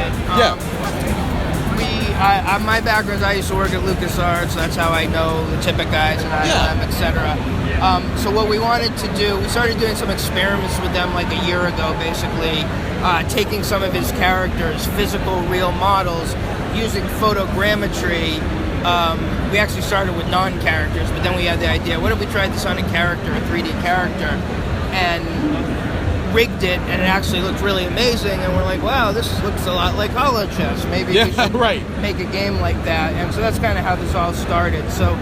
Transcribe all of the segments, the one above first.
it. My background is I used to work at LucasArts. That's how I know the Tippett guys and ILM, etc. So what we wanted to do, we started doing some experiments with them like a year ago, basically, taking some of his characters, physical, real models, using photogrammetry. We actually started with non-characters, but then we had the idea, what if we tried this on a character, a 3D character, and rigged it, and it actually looked really amazing, and we're like, wow, this looks a lot like HoloChess. Maybe we should make a game like that. And so that's kind of how this all started. So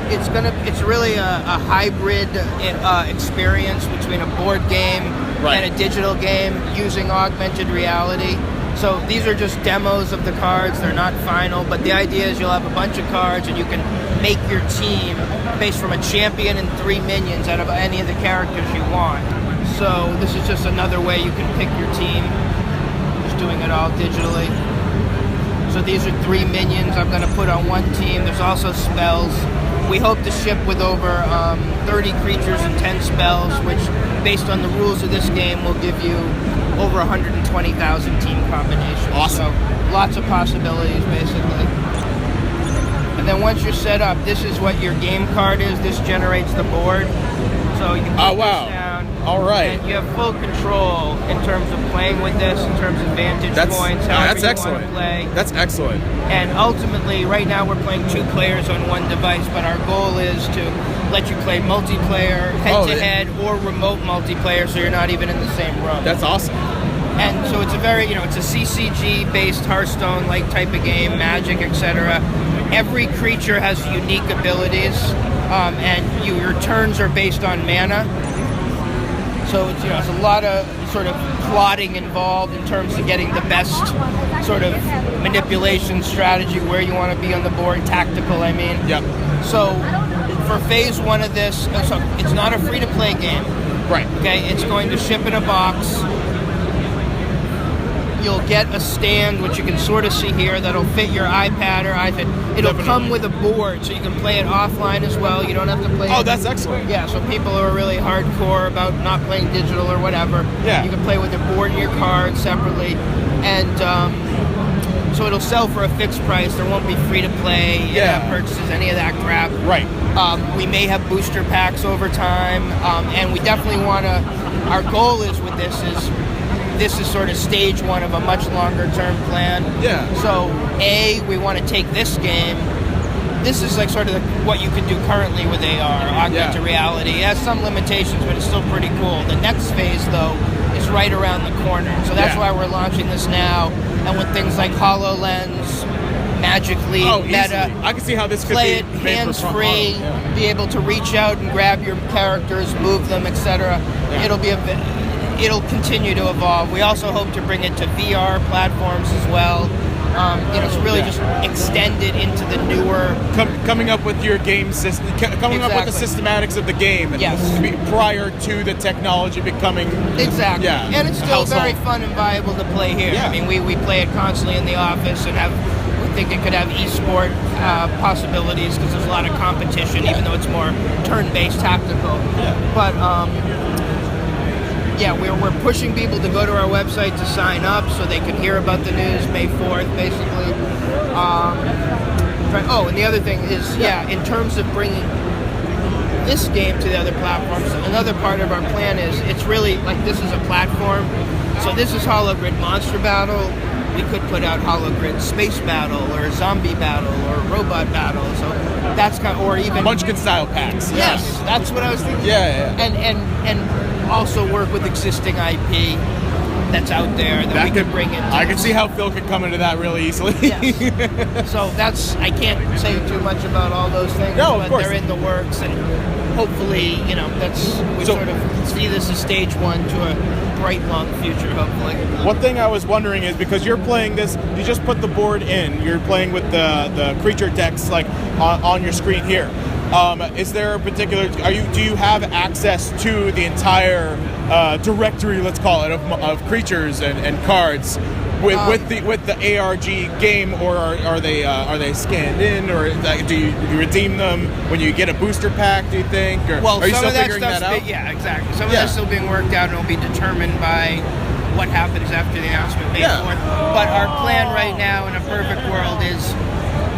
it's really a hybrid experience between a board game and a digital game using augmented reality. So these are just demos of the cards. They're not final, but the idea is you'll have a bunch of cards and you can make your team based from a champion and 3 minions out of any of the characters you want. So this is just another way you can pick your team, just doing it all digitally. So these are 3 minions I'm going to put on one team. There's also spells. We hope to ship with over 30 creatures and 10 spells, which, based on the rules of this game, will give you over 120,000 team combinations. Awesome. So lots of possibilities, basically. And then once you're set up, this is what your game card is. This generates the board. So you can put this down. All right. And you have full control in terms of playing with this, in terms of vantage points, however you want to play. That's excellent. And ultimately, right now we're playing 2 players on one device, but our goal is to let you play multiplayer, head-to-head, or remote multiplayer, so you're not even in the same room. That's awesome. And so it's a very, it's a CCG-based Hearthstone-like type of game, Magic, etc. Every creature has unique abilities, and your turns are based on mana. So it's, there's a lot of sort of plotting involved in terms of getting the best sort of manipulation strategy, where you want to be on the board, tactical, I mean. Yep. So for phase 1 of this, so it's not a free-to-play game. Right. Okay, it's going to ship in a box. You'll get a stand, which you can sort of see here, that'll fit your iPad or iPad. It'll come with a board, so you can play it offline as well. You don't have to play it. Oh, that's excellent. Yeah, so people who are really hardcore about not playing digital or whatever, you can play with the board and your card separately. And so it'll sell for a fixed price. There won't be free-to-play purchases, any of that crap. Right. We may have booster packs over time, and we definitely want to, our goal is with this is sort of stage 1 of a much longer term plan. Yeah. So, we want to take this game. This is like sort of what you can do currently with AR, augmented reality. It has some limitations, but it's still pretty cool. The next phase, though, is right around the corner. So that's why we're launching this now. And with things like HoloLens, Magic Leap, Meta, I can see how this could play be it hands-free, be able to reach out and grab your characters, move them, etc. It'll continue to evolve. We also hope to bring it to VR platforms as well. It's really just extended into the newer... Coming up with your game system, coming up with the systematics of the game prior to the technology becoming... Exactly. Yeah, and it's still very fun and viable to play here. Yeah. I mean, we play it constantly in the office and we think it could have e-sport possibilities because there's a lot of competition, even though it's more turn-based tactical. Yeah. But... we're pushing people to go to our website to sign up so they can hear about the news May 4th, basically. And the other thing is, in terms of bringing this game to the other platforms, another part of our plan is, it's really like this is a platform. So this is HoloGrid Monster Battle. We could put out HoloGrid Space Battle or Zombie Battle or Robot Battle. So that's kind of, or even Munchkin style packs. Yes, that's what I was thinking. Yeah. And also work with existing IP that's out there that we could bring in. I can see how Phil could come into that really easily. Yes. So I can't say too much about all those things, but they're in the works, and hopefully, we sort of see this as stage 1 to a bright, long future, hopefully. One thing I was wondering is, because you're playing this, you just put the board in, you're playing with the creature decks like on your screen here. Is there a particular? Do you have access to the entire directory, let's call it, of creatures and cards with the ARG game, or are they scanned in, or do you redeem them when you get a booster pack? Do you think? Or are you still figuring that out? Yeah, exactly. Some of that's still being worked out, and will be determined by what happens after the announcement May 4th. But our plan right now in a perfect world is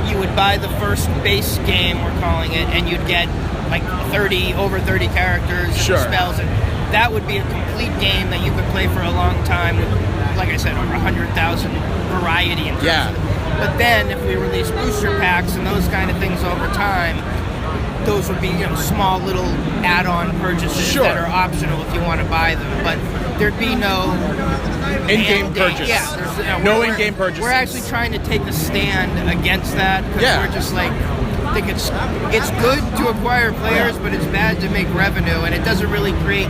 you would buy the first base game, we're calling it, and you'd get like over 30 characters and spells, and that would be a complete game that you could play for a long time with, like I said, over 100,000 variety in terms of it. But then if we release booster packs and those kind of things over time, those would be, you know, small little add-on purchases that are optional if you want to buy them. But there'd be no in-game purchase. Yeah, no in-game purchase. We're actually trying to take a stand against that because we're just like, I think it's good to acquire players, but it's bad to make revenue, and it doesn't really create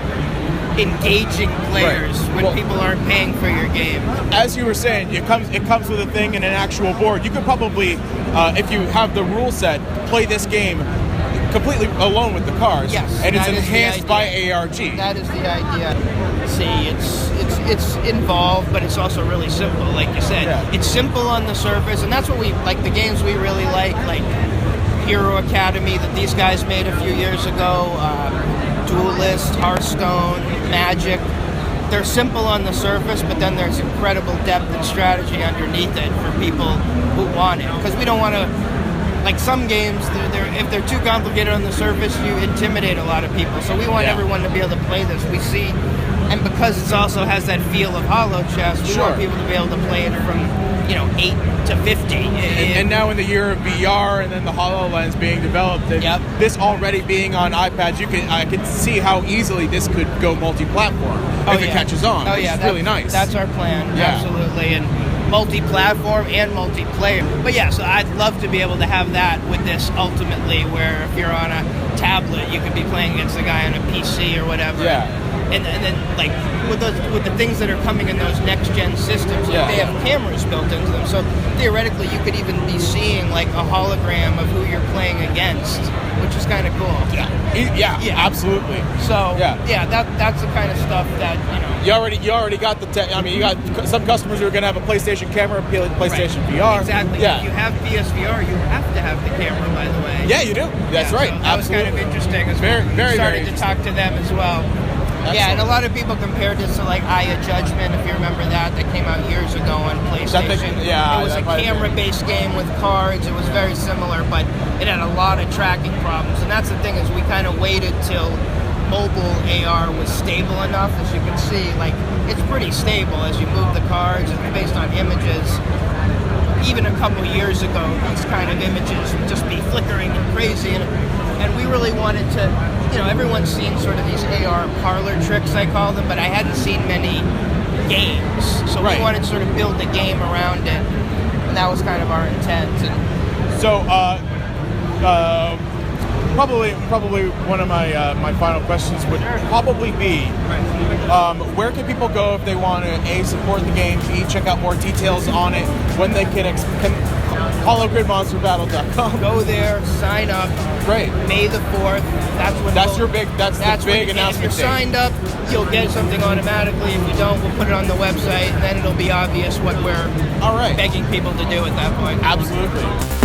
engaging players when people aren't paying for your game. As you were saying, it comes with a thing and an actual board. You could probably, if you have the rule set, play this game completely alone with the cards. Yes, and it's enhanced by ARG. That is the idea. See, it's involved, but it's also really simple. Like you said, it's simple on the surface, and that's what we like. The games we really like Hero Academy that these guys made a few years ago, Duelist, Hearthstone, Magic. They're simple on the surface, but then there's incredible depth and strategy underneath it for people who want it. Because we don't want to, like some games, if they're too complicated on the surface, you intimidate a lot of people. So we want everyone to be able to play this. We see, and because it also has that feel of hollow chess, we want people to be able to play it from 8 to 50. And now in the year of VR and then the HoloLens being developed, and this already being on iPads, I can see how easily this could go multi-platform if it catches on. Which is really nice. That's our plan, absolutely. And multi-platform and multiplayer. But so I'd love to be able to have that with this ultimately, where if you're on a tablet, you could be playing against the guy on a PC or whatever. And then like with the things that are coming in those next gen systems, they have cameras built into them. So theoretically, you could even be seeing like a hologram of who you're playing against, which is kind of cool. Absolutely. So that's the kind of stuff that you already got you got some customers who are going to have a PlayStation camera, PlayStation VR. Exactly. If you have PSVR, you have to have the camera, by the way. Yeah, you do. That's right. So that was kind of interesting. As we started to talk to them as well. Excellent. Yeah, and a lot of people compared this to like Eye of Judgment, if you remember that came out years ago on PlayStation. It was a camera-based game with cards. It was very similar, but it had a lot of tracking problems. And that's the thing, is we kind of waited till mobile AR was stable enough. As you can see, like it's pretty stable as you move the cards, and based on images. Even a couple years ago, these kind of images would just be flickering and crazy, and we really wanted to, everyone's seen sort of these AR parlor tricks, I call them, but I hadn't seen many games, so we wanted to sort of build a game around it, and that was kind of our intent. And so, probably one of my final questions would probably be, where can people go if they want to support the game, check out more details on it, when they can HoloGridMonsterBattle.com. Go there, sign up. Great. May the 4th. That's the big announcement. If you're signed up, you'll get something automatically. If you don't, we'll put it on the website, and then it'll be obvious what we're begging people to do at that point. Absolutely.